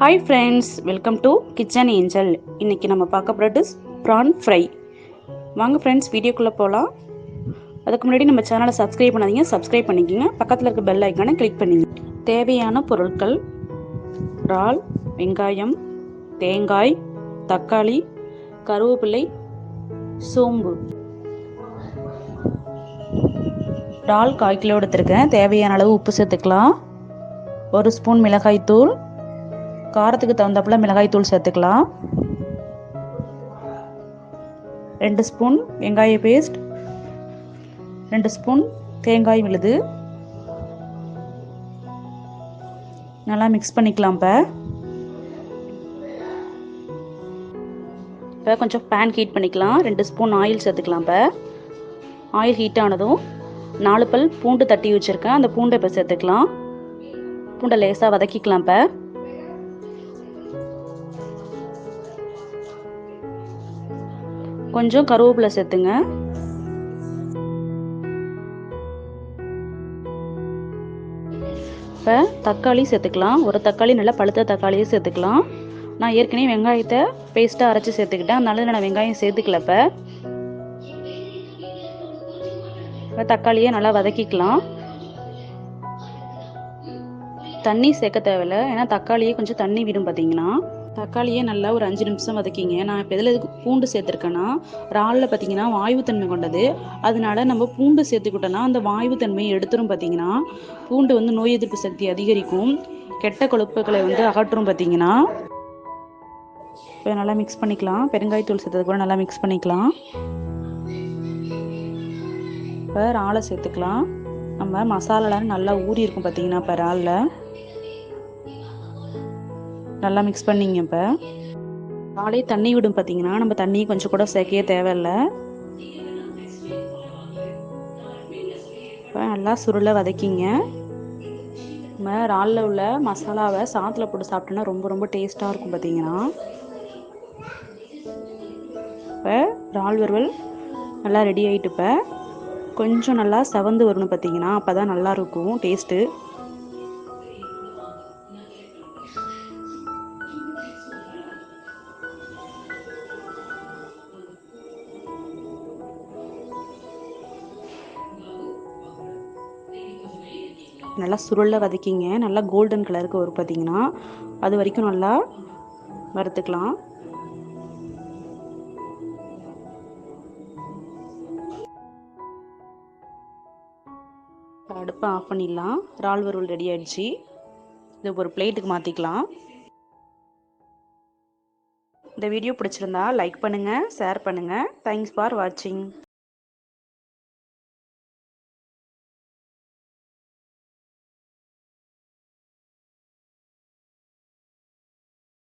Hi friends, welcome to kitchen angel. இன்றைக்கி நம்ம பார்க்க போகிறது ப்ரான் ஃப்ரை. வாங்க ஃப்ரெண்ட்ஸ், வீடியோக்குள்ளே போகலாம். அதுக்கு முன்னாடி நம்ம சேனலை சப்ஸ்கிரைப் பண்ணாதீங்க, சப்ஸ்கிரைப் பண்ணிக்கோங்க. பக்கத்தில் இருக்க பெல் ஐக்கானை கிளிக் பண்ணிங்க. தேவையான பொருட்கள்: இறால், வெங்காயம், தேங்காய், தக்காளி, கருவேப்பிலை, சோம்பு. இறால் 1/4 கிலோ எடுத்துருக்கேன். தேவையான அளவு உப்பு சேர்த்துக்கலாம். 1 ஸ்பூன் மிளகாய்த்தூள், காரத்துக்கு தகுந்தாப்புல மிளகாய்த்தூள் சேர்த்துக்கலாம். 2 ஸ்பூன் வெங்காய பேஸ்ட், 2 ஸ்பூன் தேங்காய் விழுது. நல்லா மிக்ஸ் பண்ணிக்கலாம். இப்போ கொஞ்சம் பேன் ஹீட் பண்ணிக்கலாம். 2 ஸ்பூன் ஆயில் சேர்த்துக்கலாம். இப்போ ஆயில் ஹீட் ஆனதும் 4 பல் பூண்டு தட்டி வச்சுருக்கேன், அந்த பூண்டை இப்போ சேர்த்துக்கலாம். பூண்டை லேசாக வதக்கிக்கலாம். இப்போ கொஞ்சம் கருவேப்பிலை சேர்த்துங்க. இப்போ தக்காளி சேர்த்துக்கலாம். ஒரு தக்காளி நல்லா பழுத்த தக்காளியே சேர்த்துக்கலாம். நான் ஏற்கனவே வெங்காயத்தை பேஸ்ட்டாக அரைச்சி சேர்த்துக்கிட்டேன், அதனால நான் வெங்காயம் சேர்த்துக்கல. இப்போ தக்காளியை நல்லா வதக்கிக்கலாம். தண்ணி சேர்க்க தேவையில்லை, ஏன்னா தக்காளியே கொஞ்சம் தண்ணி விடும். பார்த்தீங்கன்னா தக்காளியே நல்லா ஒரு 5 நிமிஷம் வதக்கிங்க. நான் இப்போ எதில் பூண்டு சேர்த்துருக்கேன்னா, இறாலில் பார்த்தீங்கன்னா வாயுத்தன்மை கொண்டது, அதனால நம்ம பூண்டு சேர்த்துக்கிட்டோன்னா அந்த வாயுத்தன்மையை எடுத்துரும். பார்த்தீங்கன்னா பூண்டு வந்து நோய் எதிர்ப்பு சக்தி அதிகரிக்கும், கெட்ட கொழுப்புகளை வந்து அகற்றும். பார்த்தீங்கன்னா இப்போ நல்லா மிக்ஸ் பண்ணிக்கலாம். பெருங்காயத்தூள் சேர்த்தது கூட நல்லா மிக்ஸ் பண்ணிக்கலாம். இப்போ இறாலை சேர்த்துக்கலாம். நம்ம மசாலாலாம் நல்லா ஊறி இருக்கும். பார்த்தீங்கன்னா இப்போ இறாலில் நல்லா மிக்ஸ் பண்ணிங்க. இப்போ இறாலே தண்ணி விடும். பார்த்தீங்கன்னா நம்ம தண்ணி கொஞ்சம் கூட சேர்க்கவே தேவையில்லை. இப்போ நல்லா சுருளை வதக்கிங்க. நம்ம இறாலில் உள்ள மசாலாவை சாத்தில் போட்டு சாப்பிட்டோன்னா ரொம்ப ரொம்ப டேஸ்ட்டாக இருக்கும். பார்த்தீங்கன்னா இப்போ இறால் வறுவல் நல்லா ரெடி ஆகிட்டு இப்போ கொஞ்சம் நல்லா செவந்து வரணும். பார்த்தீங்கன்னா அப்போ தான் நல்லாயிருக்கும் டேஸ்ட்டு. நல்லா சுருளை வதக்கிங்க. நல்லா கோல்டன் கலருக்கு வரும். பார்த்தீங்கன்னா அது வரைக்கும் நல்லா வறுத்துக்கலாம். அடுப்பை ஆஃப் பண்ணிடலாம். இறால் வறுவல் ரெடி ஆகிடுச்சு. இது ஒரு பிளேட்டுக்கு மாற்றிக்கலாம். இந்த வீடியோ பிடிச்சிருந்தா லைக் பண்ணுங்கள், ஷேர் பண்ணுங்கள். தேங்க்ஸ் ஃபார் வாட்சிங்.